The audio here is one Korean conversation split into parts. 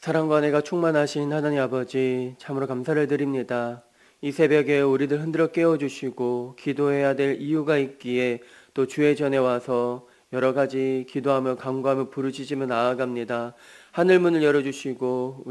사랑과 은혜가 충만하신 하나님 아버지, 참으로 감사를 드립니다. 이 새벽에 우리들 흔들어 깨워주시고 기도해야 될 이유가 있기에 또 주의 전에 와서 여러 가지 기도하며 간구하며 부르짖으며 나아갑니다. 하늘문을 열어주시고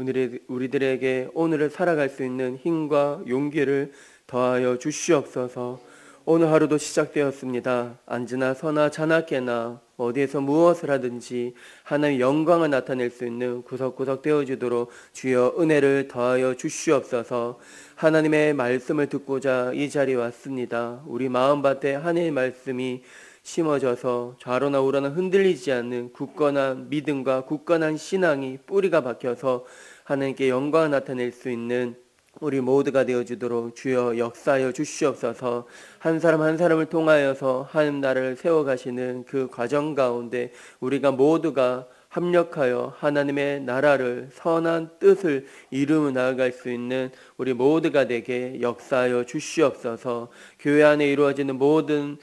우리들에게 오늘을 살아갈 수 있는 힘과 용기를 더하여 주시옵소서. 오늘 하루도 시작되었습니다. 앉으나 서나 자나 깨나 어디에서 무엇을 하든지 하나님의 영광을 나타낼 수 있는 구석구석 되어주도록 주여 은혜를 더하여 주시옵소서. 하나님의 말씀을 듣고자 이 자리에 왔습니다. 우리 마음밭에 하나님의 말씀이 심어져서 좌로나 우로나 흔들리지 않는 굳건한 믿음과 굳건한 신앙이 뿌리가 박혀서 하나님께 영광을 나타낼 수 있는 우리 모두가 되어주도록 주여 역사하여 주시옵소서. 한 사람 한 사람을 통하여서 하나님 나라를 세워가시는 그 과정 가운데 우리가 모두가 합력하여 하나님의 나라를 선한 뜻을 이루어 나아갈 수 있는 우리 모두가 되게 역사하여 주시옵소서. 교회 안에 이루어지는 모든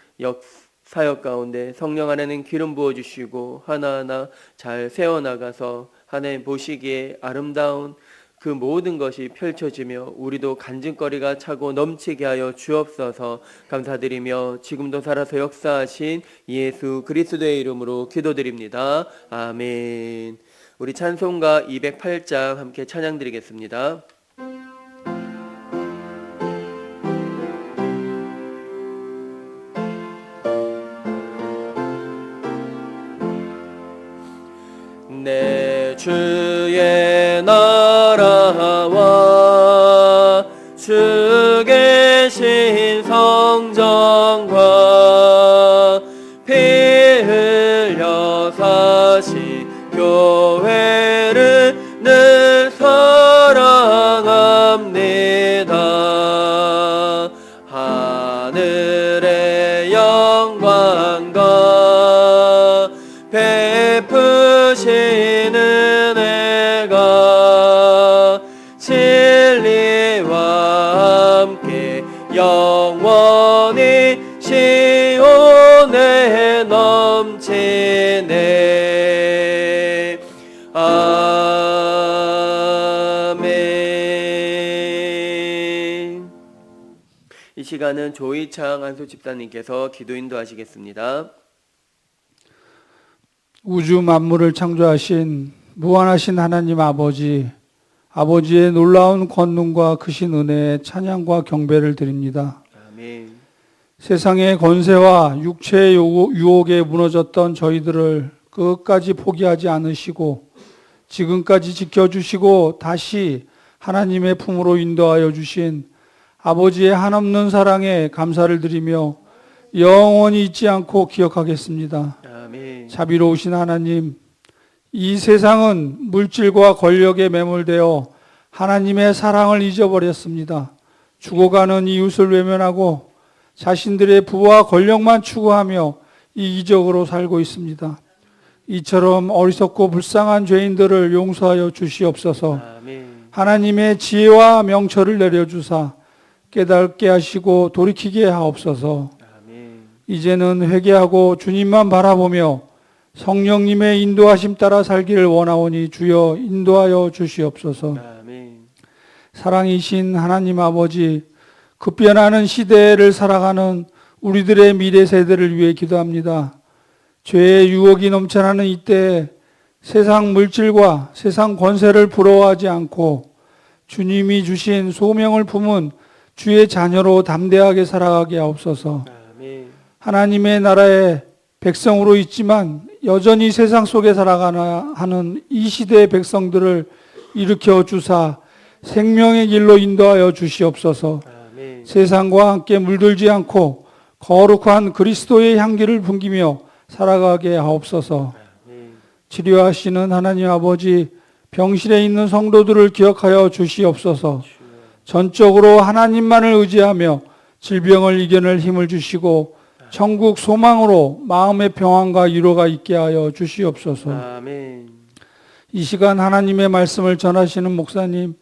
사역 가운데 성령 안에는 기름 부어주시고 하나하나 잘 세워나가서 하나님 보시기에 아름다운 그 모든 것이 펼쳐지며 우리도 간증거리가 차고 넘치게 하여 주옵소서. 감사드리며 지금도 살아서 역사하신 예수 그리스도의 이름으로 기도드립니다. 아멘. 우리 찬송가 208장 함께 찬양드리겠습니다. 내 주의 나라와 주 계신 성전과 피 흘려 사신 교회를 늘 사랑합니다. 하늘의 영광과 베푸시는 은혜가 진리와 함께 영원히 시온에 넘치네. 아멘. 이 시간은 조이창 안수 집사님께서 기도 인도하시겠습니다. 우주 만물을 창조하신 무한하신 하나님 아버지, 아버지의 놀라운 권능과 크신 은혜에 찬양과 경배를 드립니다. 아멘. 세상의 권세와 육체의 유혹에 무너졌던 저희들을 끝까지 포기하지 않으시고 지금까지 지켜주시고 다시 하나님의 품으로 인도하여 주신 아버지의 한없는 사랑에 감사를 드리며 영원히 잊지 않고 기억하겠습니다. 아멘. 자비로우신 하나님, 이 세상은 물질과 권력에 매몰되어 하나님의 사랑을 잊어버렸습니다. 죽어가는 이웃을 외면하고 자신들의 부와 권력만 추구하며 이기적으로 살고 있습니다. 이처럼 어리석고 불쌍한 죄인들을 용서하여 주시옵소서. 아멘. 하나님의 지혜와 명철을 내려주사 깨닫게 하시고 돌이키게 하옵소서. 아멘. 이제는 회개하고 주님만 바라보며 성령님의 인도하심 따라 살기를 원하오니 주여 인도하여 주시옵소서. 아멘. 사랑이신 하나님 아버지, 급변하는 시대를 살아가는 우리들의 미래 세대를 위해 기도합니다. 죄의 유혹이 넘쳐나는 이때에 세상 물질과 세상 권세를 부러워하지 않고 주님이 주신 소명을 품은 주의 자녀로 담대하게 살아가게 하옵소서. 아멘. 하나님의 나라의 백성으로 있지만 여전히 세상 속에 살아가나 하는 이 시대의 백성들을 일으켜 주사 생명의 길로 인도하여 주시옵소서. 아멘. 세상과 함께 물들지 않고 거룩한 그리스도의 향기를 풍기며 살아가게 하옵소서. 아멘. 치료하시는 하나님 아버지, 병실에 있는 성도들을 기억하여 주시옵소서. 전적으로 하나님만을 의지하며 질병을 이겨낼 힘을 주시고 천국 소망으로 마음의 평안과 위로가 있게 하여 주시옵소서. 아멘. 이 시간 하나님의 말씀을 전하시는 목사님,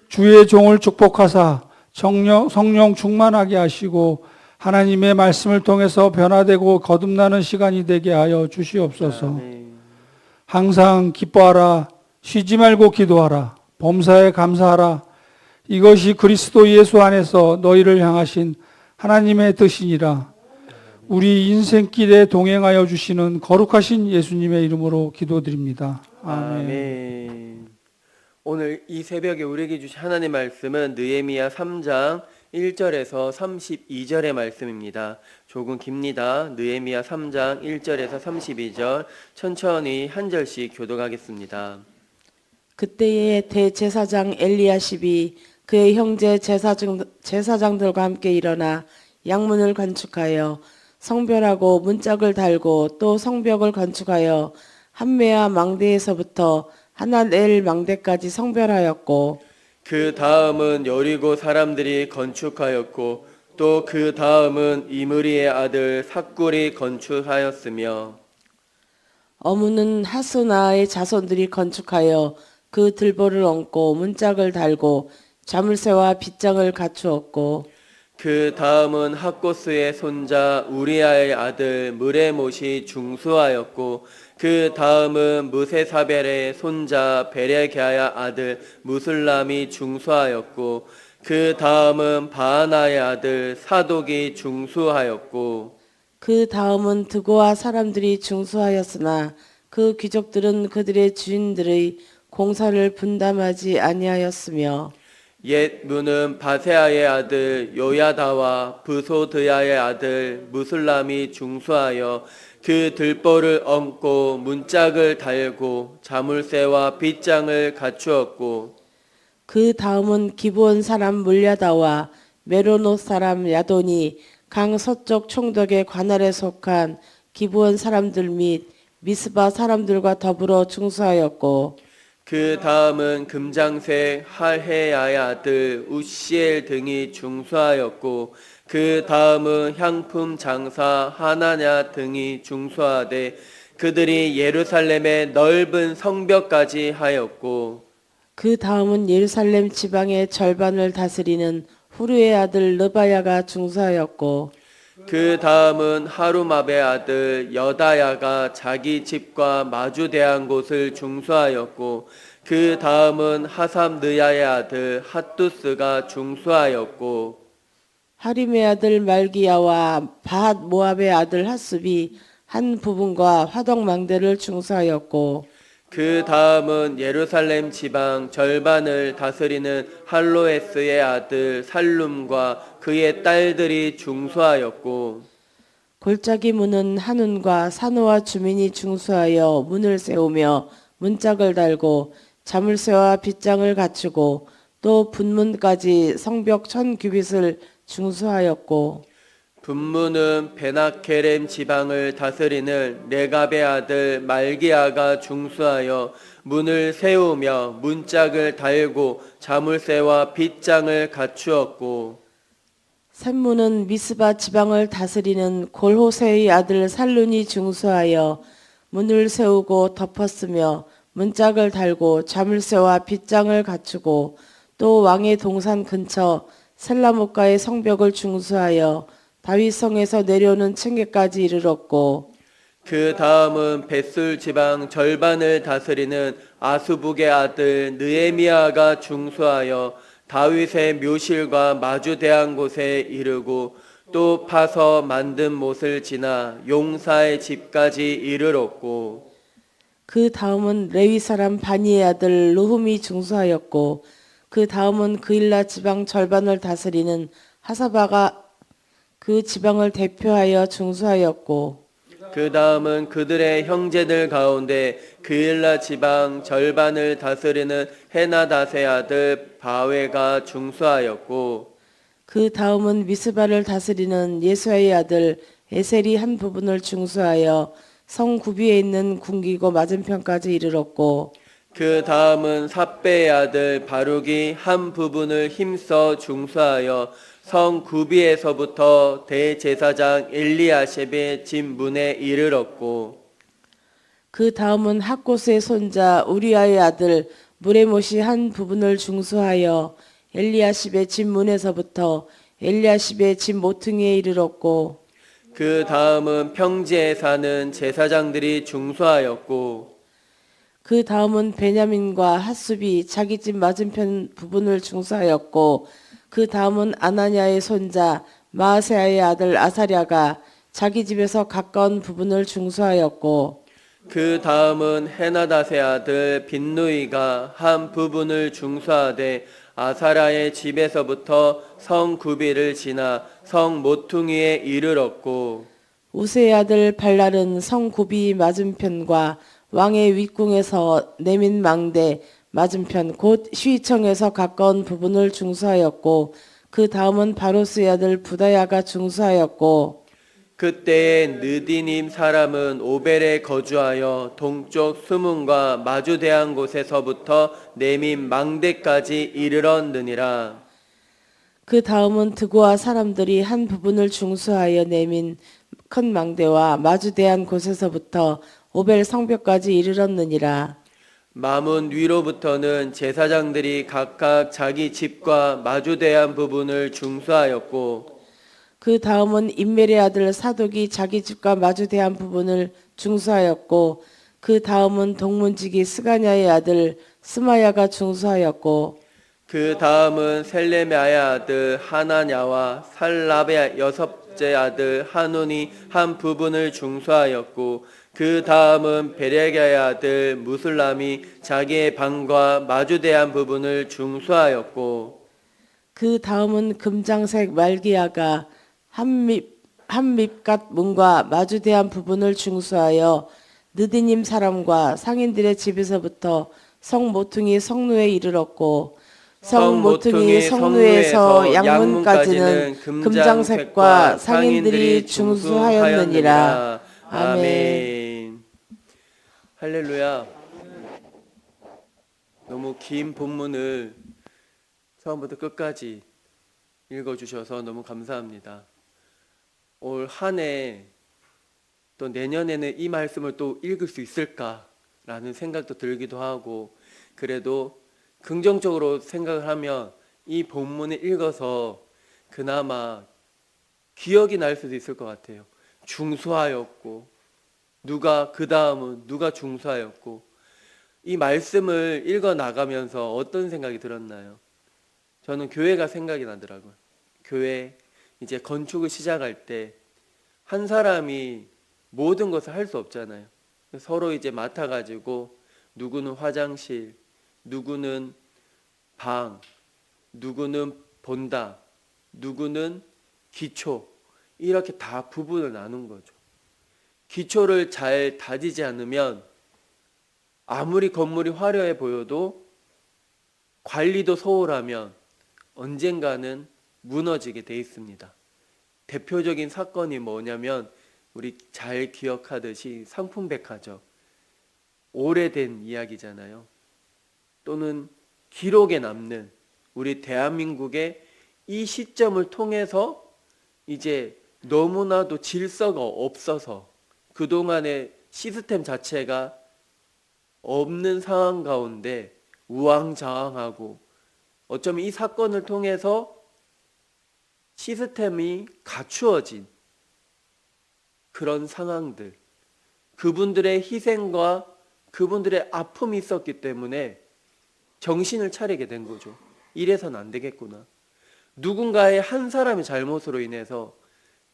주의 종을 축복하사 성령 충만하게 하시고 하나님의 말씀을 통해서 변화되고 거듭나는 시간이 되게 하여 주시옵소서. 아멘. 항상 기뻐하라, 쉬지 말고 기도하라. 범사에 감사하라. 이것이 그리스도 예수 안에서 너희를 향하신 하나님의 뜻이니라. 우리 인생길에 동행하여 주시는 거룩하신 예수님의 이름으로 기도드립니다. 아멘. 아멘. 오늘 이 새벽에 우리에게 주신 하나님의 말씀은 느헤미야 3장 1절에서 32절의 말씀입니다. 조금 깁니다. 느헤미야 3장 1절에서 32절 천천히 한 절씩 교독하겠습니다. 그때에 대제사장 엘리야십이 그의 형제 제사장들과 함께 일어나 양문을 건축하여 성별하고 문짝을 달고 또 성벽을 건축하여 한메아 망대에서부터 하나넬 망대까지 성별하였고 그 다음은 여리고 사람들이 건축하였고 또 그 다음은 이므리의 아들 삭굴이 건축하였으며 어무는 하스나의 자손들이 건축하여 그 들보를 얹고 문짝을 달고 자물쇠와 빗장을 갖추었고 그 다음은 학고스의 손자 우리아의 아들 무레못이 중수하였고 그 다음은 무세사벨의 손자 베레게아의 아들 무슬람이 중수하였고 그 다음은 바하나의 아들 사독이 중수하였고 그 다음은 드고아 사람들이 중수하였으나 그 귀족들은 그들의 주인들의 공사를 분담하지 아니하였으며 옛 문은 바세아의 아들 요야다와 부소드야의 아들 무슬람이 중수하여 그 들보를 얹고 문짝을 달고 자물쇠와 빗장을 갖추었고 그 다음은 기브온 사람 물야다와 메로노 사람 야돈이 강 서쪽 총독의 관할에 속한 기브온 사람들 및 미스바 사람들과 더불어 중수하였고 그 다음은 금장색 할헤야의 아들 우시엘 등이 중수하였고 그 다음은 향품 장사 하나냐 등이 중수하되 그들이 예루살렘의 넓은 성벽까지 하였고 그 다음은 예루살렘 지방의 절반을 다스리는 후르의 아들 르바야가 중수하였고 그 다음은 하루마베의 아들 여다야가 자기 집과 마주대한 곳을 중수하였고 그 다음은 하삼느야의 아들 핫두스가 중수하였고 하림의 아들 말기야와 바핫 모압의 아들 핫습이 한 부분과 화덕망대를 중수하였고 그 다음은 예루살렘 지방 절반을 다스리는 할로에스의 아들 살룸과 그의 딸들이 중수하였고 골짜기 문은 한운과 산호와 주민이 중수하여 문을 세우며 문짝을 달고 자물쇠와 빗장을 갖추고 또 분문까지 성벽 1000규빗을 중수하였고 분문은 베나케렘 지방을 다스리는 레갑의 아들 말기야가 중수하여 문을 세우며 문짝을 달고 자물쇠와 빗장을 갖추었고 샘문은 미스바 지방을 다스리는 골호세의 아들 살룬이 중수하여 문을 세우고 덮었으며 문짝을 달고 자물쇠와 빗장을 갖추고 또 왕의 동산 근처 셀라못가의 성벽을 중수하여 다윗성에서 내려오는 층계까지 이르렀고 그 다음은 벳술 지방 절반을 다스리는 아수북의 아들 느헤미야가 중수하여 다윗의 묘실과 마주대한 곳에 이르고 또 파서 만든 못을 지나 용사의 집까지 이르렀고 그 다음은 레위 사람 바니의 아들 루훔이 중수하였고 그 다음은 그일라 지방 절반을 다스리는 하사바가 그 지방을 대표하여 중수하였고 그 다음은 그들의 형제들 가운데 그일라 지방 절반을 다스리는 헤나닷의 아들 바웨가 중수하였고 그 다음은 미스바를 다스리는 예수아의 아들 에셀이 한 부분을 중수하여 성 구비에 있는 궁기고 맞은편까지 이르렀고 그 다음은 삽배의 아들 바룩이 한 부분을 힘써 중수하여 성 구비에서부터 대제사장 엘리야십의 집 문에 이르렀고 그 다음은 학고스의 손자 우리아의 아들 무레못이 한 부분을 중수하여 엘리야십의 집 문에서부터 엘리야십의 집 모퉁이에 이르렀고 그 다음은 평지에 사는 제사장들이 중수하였고 그 다음은 베냐민과 핫숲이 자기 집 맞은편 부분을 중수하였고 그 다음은 아나냐의 손자 마아세야의 아들 아사랴가 자기 집에서 가까운 부분을 중수하였고 그 다음은 헤나닷의 아들 빈누이가 한 부분을 중수하되 아사라의 집에서부터 성 구비를 지나 성 모퉁이에 이르렀고 우세의 아들 발랄은 성 구비 맞은편과 왕의 윗궁에서 내민 망대 맞은편 곧 시위청에서 가까운 부분을 중수하였고 그 다음은 바로스의 아들 부다야가 중수하였고 그때에 느디님 사람은 오벨에 거주하여 동쪽 수문과 마주대한 곳에서부터 내민 망대까지 이르렀느니라. 그 다음은 드고아 사람들이 한 부분을 중수하여 내민 큰 망대와 마주대한 곳에서부터 오벨 성벽까지 이르렀느니라. 마문 위로부터는 제사장들이 각각 자기 집과 마주대한 부분을 중수하였고 그 다음은 임멜의 아들 사독이 자기 집과 마주대한 부분을 중수하였고 그 다음은 동문지기 스가냐의 아들 스마야가 중수하였고 그 다음은 셀레메아의 아들 하나냐와 살라베의 여섯째 아들 하눈이 한 부분을 중수하였고 그 다음은 베레게의 아들 무술람이 자기의 방과 마주대한 부분을 중수하였고 그 다음은 금장색 말기야가 한밉갓 문과 마주대한 부분을 중수하여 느디님 사람과 상인들의 집에서부터 성 모퉁이 성루에 이르렀고 성 모퉁이 성루에서 양문까지는 금장색과 상인들이 중수하였느니라. 아멘. 할렐루야. 너무 긴 본문을 처음부터 끝까지 읽어주셔서 너무 감사합니다. 올 한 해 또 내년에는 이 말씀을 또 읽을 수 있을까라는 생각도 들기도 하고 그래도 긍정적으로 생각을 하면 이 본문을 읽어서 그나마 기억이 날 수도 있을 것 같아요. 중수하였고 누가 그 다음은 누가 중수하였고 이 말씀을 읽어 나가면서 어떤 생각이 들었나요? 저는 교회가 생각이 나더라고요. 교회 이제 건축을 시작할 때 한 사람이 모든 것을 할 수 없잖아요. 서로 이제 맡아가지고 누구는 화장실, 누구는 방, 누구는 본다, 누구는 기초 이렇게 다 부분을 나눈 거죠. 기초를 잘 다지지 않으면 아무리 건물이 화려해 보여도 관리도 소홀하면 언젠가는 무너지게 돼 있습니다. 대표적인 사건이 뭐냐면 우리 잘 기억하듯이 상품백화점 오래된 이야기잖아요. 또는 기록에 남는 우리 대한민국의 이 시점을 통해서 이제 너무나도 질서가 없어서 그동안의 시스템 자체가 없는 상황 가운데 우왕좌왕하고 어쩌면 이 사건을 통해서 시스템이 갖추어진 그런 상황들, 그분들의 희생과 그분들의 아픔이 있었기 때문에 정신을 차리게 된 거죠. 이래서는 안 되겠구나. 누군가의 한 사람의 잘못으로 인해서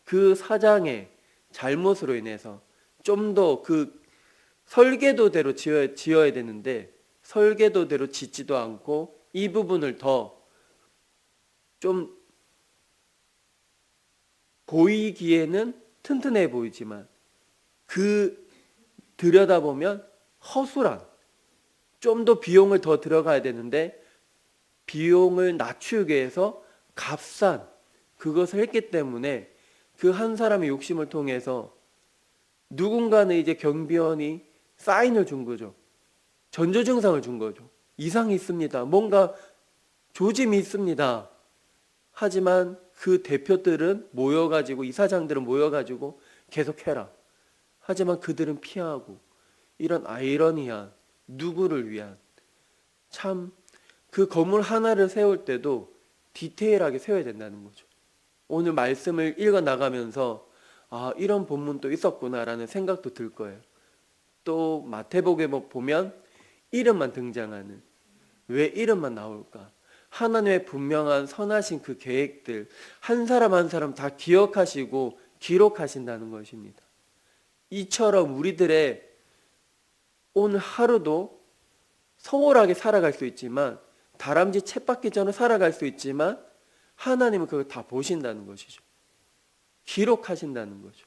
그 사장의 잘못으로 인해서 좀 더 그 설계도대로 지어야 되는데 설계도대로 짓지도 않고 이 부분을 더 좀 보이기에는 튼튼해 보이지만 그 들여다보면 허술한 좀 더 비용을 더 들어가야 되는데 비용을 낮추기 위해서 값싼 그것을 했기 때문에 그 한 사람의 욕심을 통해서 누군가는 이제 경비원이 사인을 준 거죠. 전조 증상을 준 거죠. 이상이 있습니다. 뭔가 조짐이 있습니다. 하지만 그 대표들은 모여가지고 이사장들은 모여가지고 계속해라. 하지만 그들은 피하고 이런 아이러니한 누구를 위한 참 그 건물 하나를 세울 때도 디테일하게 세워야 된다는 거죠. 오늘 말씀을 읽어 나가면서 아 이런 본문도 있었구나라는 생각도 들 거예요. 또 마태복음에 보면 이름만 등장하는, 왜 이름만 나올까? 하나님의 분명한 선하신 그 계획들 한 사람 한 사람 다 기억하시고 기록하신다는 것입니다. 이처럼 우리들의 오늘 하루도 소홀하게 살아갈 수 있지만, 다람쥐 챗바퀴처럼 살아갈 수 있지만 하나님은 그걸 다 보신다는 것이죠. 기록하신다는 거죠.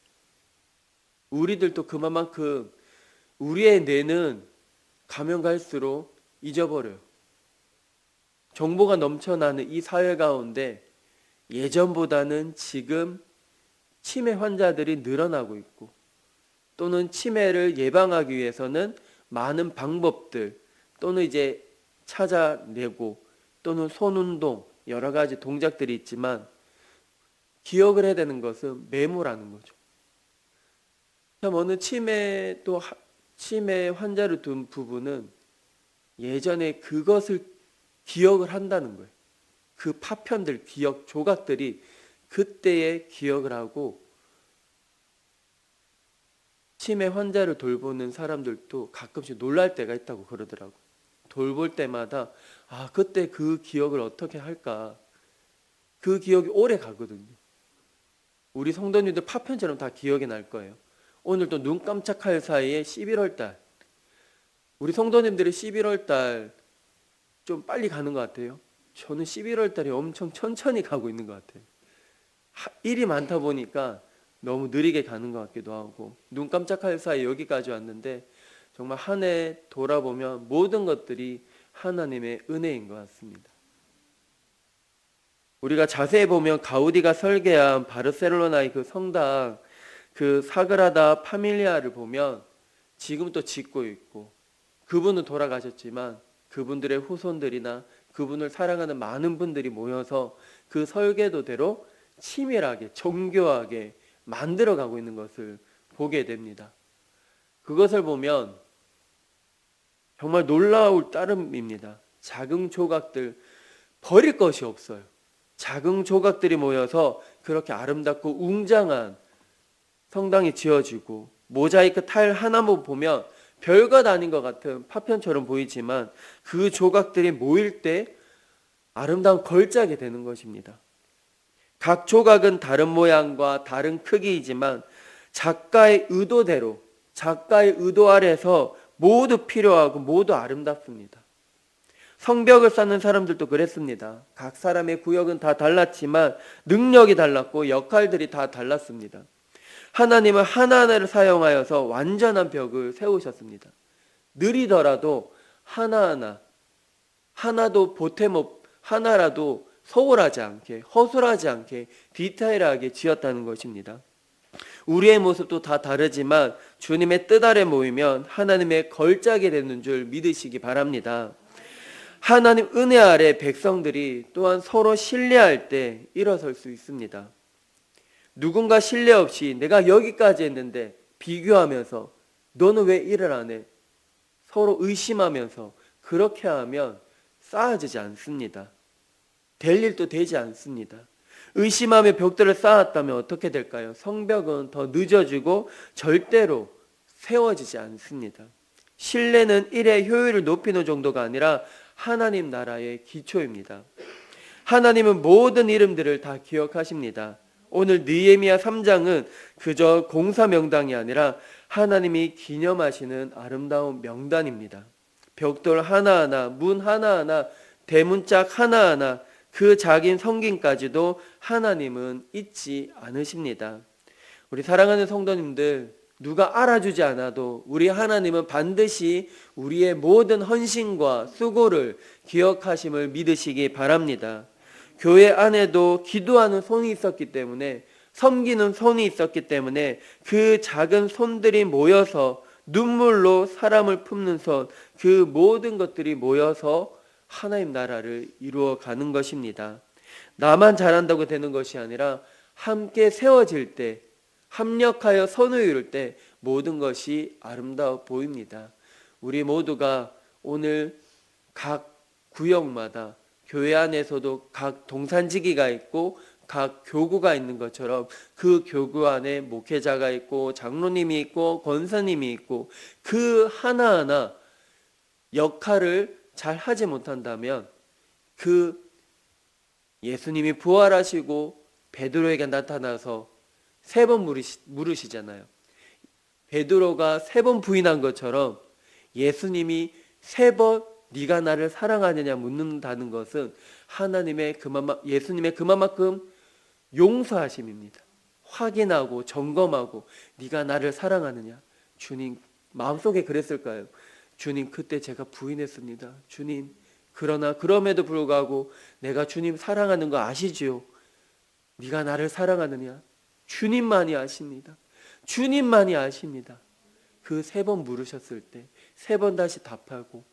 우리들도 그만큼 우리의 뇌는 가면 갈수록 잊어버려요. 정보가 넘쳐나는 이 사회 가운데 예전보다는 지금 치매 환자들이 늘어나고 있고, 또는 치매를 예방하기 위해서는 많은 방법들 또는 이제 찾아내고, 또는 손운동 여러 가지 동작들이 있지만 기억을 해야 되는 것은 메모라는 거죠. 참 어느 치매 환자를 둔 부부는 예전에 그것을 기억을 한다는 거예요. 그 파편들, 기억 조각들이 그때의 기억을 하고, 치매 환자를 돌보는 사람들도 가끔씩 놀랄 때가 있다고 그러더라고. 돌볼 때마다 그때 그 기억을 어떻게 할까? 그 기억이 오래 가거든요. 우리 성도님들 파편처럼 다 기억이 날 거예요. 오늘 또 눈 깜짝할 사이에 11월 달, 우리 성도님들이 11월 달 좀 빨리 가는 것 같아요. 저는 11월 달에 엄청 천천히 가고 있는 것 같아요. 일이 많다 보니까 너무 느리게 가는 것 같기도 하고, 눈 깜짝할 사이 여기까지 왔는데 정말 한 해 돌아보면 모든 것들이 하나님의 은혜인 것 같습니다. 우리가 자세히 보면 가우디가 설계한 바르셀로나의 그 성당, 그 사그라다 파밀리아를 보면 지금 또 짓고 있고, 그분은 돌아가셨지만 그분들의 후손들이나 그분을 사랑하는 많은 분들이 모여서 그 설계도대로 치밀하게 정교하게 만들어가고 있는 것을 보게 됩니다. 그것을 보면 정말 놀라울 따름입니다. 작은 조각들, 버릴 것이 없어요. 작은 조각들이 모여서 그렇게 아름답고 웅장한 성당이 지어지고, 모자이크 타일 하나만 보면 별것 아닌 것 같은 파편처럼 보이지만 그 조각들이 모일 때 아름다운 걸작이 되는 것입니다. 각 조각은 다른 모양과 다른 크기이지만 작가의 의도대로, 작가의 의도 아래서 모두 필요하고 모두 아름답습니다. 성벽을 쌓는 사람들도 그랬습니다. 각 사람의 구역은 다 달랐지만 능력이 달랐고 역할들이 다 달랐습니다. 하나님은 하나하나를 사용하여서 완전한 벽을 세우셨습니다. 느리더라도 하나도 하나라도 소홀하지 않게, 허술하지 않게 디테일하게 지었다는 것입니다. 우리의 모습도 다 다르지만 주님의 뜻 아래 모이면 하나님의 걸작이 되는 줄 믿으시기 바랍니다. 하나님 은혜 아래 백성들이 또한 서로 신뢰할 때 일어설 수 있습니다. 누군가 신뢰 없이 내가 여기까지 했는데 비교하면서 너는 왜 일을 안 해? 서로 의심하면서 그렇게 하면 쌓아지지 않습니다. 될 일도 되지 않습니다. 의심하며 벽들을 쌓았다면 어떻게 될까요? 성벽은 더 늦어지고 절대로 세워지지 않습니다. 신뢰는 일의 효율을 높이는 정도가 아니라 하나님 나라의 기초입니다. 하나님은 모든 이름들을 다 기억하십니다. 오늘 느헤미야 3장은 그저 공사 명당이 아니라 하나님이 기념하시는 아름다운 명단입니다. 벽돌 하나하나, 문 하나하나, 대문짝 하나하나, 그 작은 성김까지도 하나님은 잊지 않으십니다. 우리 사랑하는 성도님들, 누가 알아주지 않아도 우리 하나님은 반드시 우리의 모든 헌신과 수고를 기억하심을 믿으시기 바랍니다. 교회 안에도 기도하는 손이 있었기 때문에, 섬기는 손이 있었기 때문에 그 작은 손들이 모여서 눈물로 사람을 품는 손, 그 모든 것들이 모여서 하나님 나라를 이루어가는 것입니다. 나만 잘한다고 되는 것이 아니라 함께 세워질 때, 합력하여 선을 이룰 때 모든 것이 아름다워 보입니다. 우리 모두가 오늘 각 구역마다 교회 안에서도 각 동산지기가 있고 각 교구가 있는 것처럼 그 교구 안에 목회자가 있고 장로님이 있고 권사님이 있고 그 하나하나 역할을 잘 하지 못한다면 그 예수님이 부활하시고 베드로에게 나타나서 3번 물으시잖아요. 베드로가 3번 부인한 것처럼 예수님이 3번 네가 나를 사랑하느냐 묻는다는 것은 예수님의 그만큼 용서하심입니다. 확인하고 점검하고 네가 나를 사랑하느냐. 주님 마음속에 그랬을까요? 주님 그때 제가 부인했습니다. 주님 그러나 그럼에도 불구하고 내가 주님 사랑하는 거 아시지요? 네가 나를 사랑하느냐? 주님만이 아십니다. 주님만이 아십니다. 그 3번 물으셨을 때 3번 다시 답하고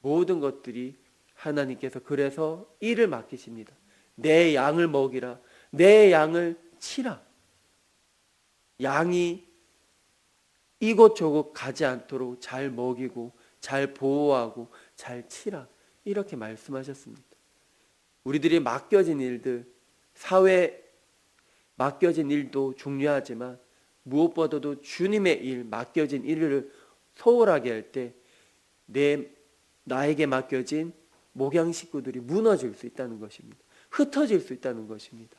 모든 것들이 하나님께서 그래서 일을 맡기십니다. 내 양을 먹이라. 내 양을 치라. 양이 이곳저곳 가지 않도록 잘 먹이고 잘 보호하고 잘 치라. 이렇게 말씀하셨습니다. 우리들이 맡겨진 일들, 사회에 맡겨진 일도 중요하지만 무엇보다도 주님의 일, 맡겨진 일을 소홀하게 할 때 나에게 맡겨진 목양 식구들이 무너질 수 있다는 것입니다. 흩어질 수 있다는 것입니다.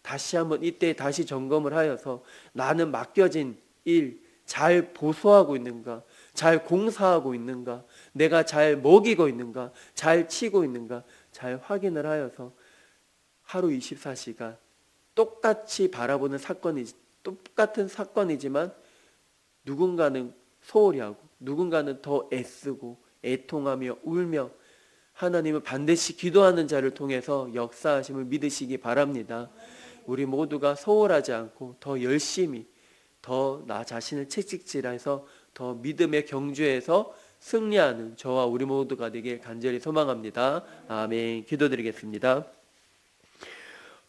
다시 한번 이때 다시 점검을 하여서 나는 맡겨진 일 잘 보수하고 있는가, 잘 공사하고 있는가, 내가 잘 먹이고 있는가, 잘 치고 있는가, 잘 확인을 하여서 하루 24시간 똑같이 바라보는 똑같은 사건이지만 누군가는 소홀히 하고 누군가는 더 애쓰고 애통하며 울며 하나님을 반드시 기도하는 자를 통해서 역사하심을 믿으시기 바랍니다. 우리 모두가 소홀하지 않고 더 열심히 더 나 자신을 채찍질해서 더 믿음의 경주에서 승리하는 저와 우리 모두가 되길 간절히 소망합니다. 아멘. 기도드리겠습니다.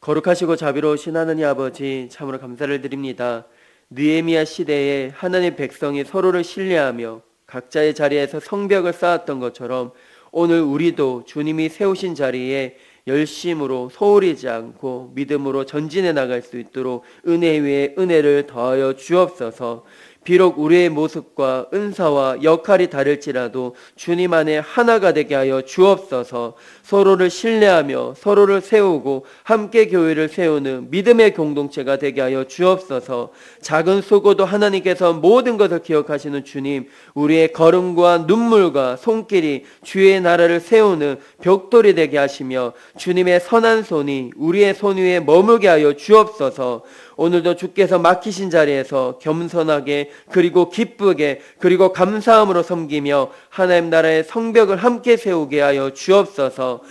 거룩하시고 자비로우신 하나님 아버지 참으로 감사를 드립니다. 느헤미야 시대에 하나님의 백성이 서로를 신뢰하며 각자의 자리에서 성벽을 쌓았던 것처럼 오늘 우리도 주님이 세우신 자리에 열심으로 소홀히지 않고 믿음으로 전진해 나갈 수 있도록 은혜 위에 은혜를 더하여 주옵소서. 비록 우리의 모습과 은사와 역할이 다를지라도 주님 안에 하나가 되게 하여 주옵소서. 서로를 신뢰하며 서로를 세우고 함께 교회를 세우는 믿음의 공동체가 되게 하여 주옵소서. 작은 수고도 하나님께서 모든 것을 기억하시는 주님, 우리의 걸음과 눈물과 손길이 주의 나라를 세우는 벽돌이 되게 하시며 주님의 선한 손이 우리의 손 위에 머물게 하여 주옵소서. 오늘도 주께서 맡기신 자리에서 겸손하게 그리고 기쁘게 그리고 감사함으로 섬기며 하나님 나라의 성벽을 함께 세우게 하여 주옵소서.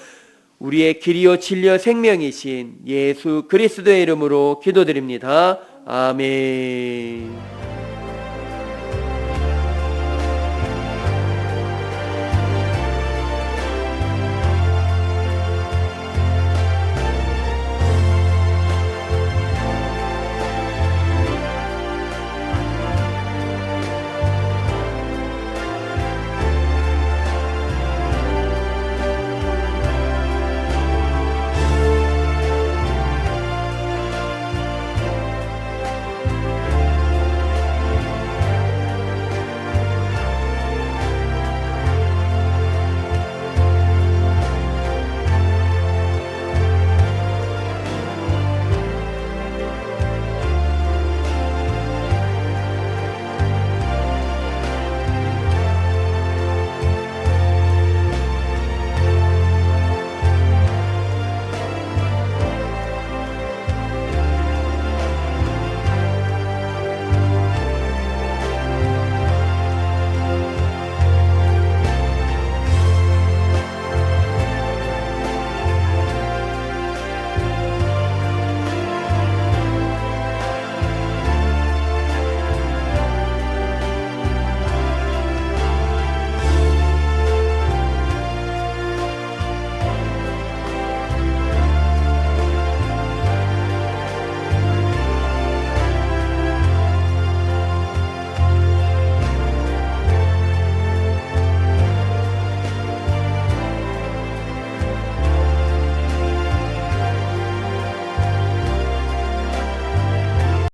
우리의 길이요 진리요 생명이신 예수 그리스도의 이름으로 기도드립니다. 아멘.